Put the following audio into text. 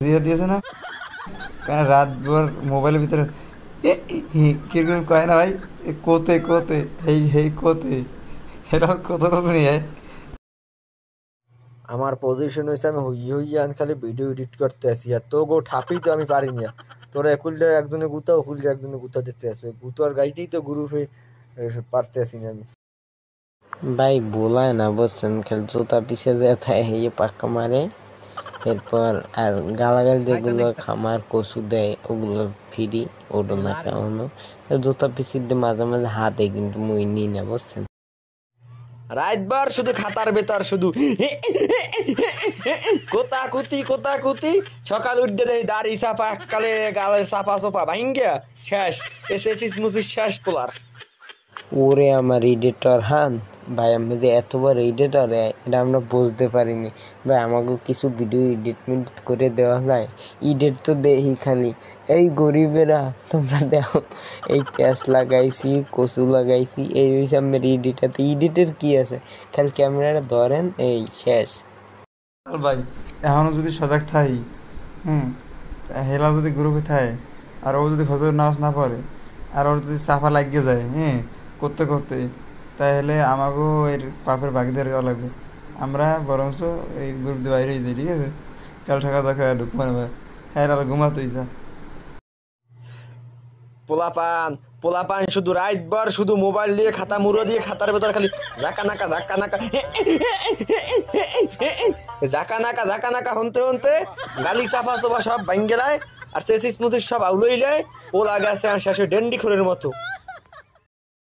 দিয়ে দিয়েছে না, কারণ রাতভর মোবাইলের ভিতরে কিরকম কয় না ভাই, কোতে কোতে হেই হেই কোতে, এরকম কত নিয়ে। আমার পজিশন হয়েছে আমি হইয়ে হইয়ে আন খালি ভিডিও এডিট করতে আসি, আর তো গো ঠাপি তো আমি পারি না। তোরা একুলটা একজনে গুতা ওকুলটা একজনে গুতা দিতে আসে, গুতো আর গাইতেই তো গ্রুপে পারতে আসি না আমি। ভাই বোলায় না বুঝছেন, খেল জুতা পিছিয়ে যায় এই পাক্কা মারে, এরপর আর গালাগালি যেগুলো খামার কচু দেয় ওগুলো ফিরি ওটো না কেমন জুতা পিছিয়ে দিয়ে মাঝে মাঝে হাতে, কিন্তু মুই নিই না বুঝছেন। রাতবার শুধু খাতার ভেতর শুধু কোতাকুতি কোতাকুতি, সকাল উঠতে দেয় দাড়ি সাফা, কালে গালে সাফা সোফা ভাঙ্গিয়া শেষ, এসেছিস মুসিস শেষ পোলার। ওরে আমার এডিটর হান ভাই, আমি যে এতবার এডিটর এটা আমরা বুঝতে পারিনি ভাই। আমাকে কিছু ভিডিও এডিট মিডিট করে দেওয়া যায়, এডিট তো দেখি খালি এই গরিবেরা তোমরা দেখো, এই প্যাঁচ লাগাইছি কচু লাগাইছি, এই হয়েছে আমার এডিটাতে। এডিটের কি আছে, খালি ক্যামেরাটা ধরেন এই শেষ। ভাই এখনও যদি সজাগ থাই, হ্যাঁ, হেলা যদি গ্রুপে থাকে, আর ও যদি ফজর নামাজ না পড়ে, আর ওর যদি চাপা লাগিয়ে যায়, হ্যাঁ, করতে করতে, তাহলে আমাকেও এর পাপের ভাগিদার দেওয়া লাগবে। আমরা বরঞ্চ এই গ্রুপ দিয়ে বাইরে যাই, ঠিক আছে? কাল ঠাকা দেখা ঢুকবো না ভাই, হ্যাঁ, আর ঘুমাতেই যা। পোলাপান পোলাপান শুধু রাতবার শুধু মোবাইল দিয়ে খাতা মুড়ো দিয়ে খাতার ভেতর খালি জাকা নাকা জাকা নাকা হনতে হনতে গালি চাপা চোপা সব ভাঙ্গেলায়, আর চেসিস মুচিস সব আউলইলে পোলা গেছে আর শেষে ডেন্ডি খোরের মতো।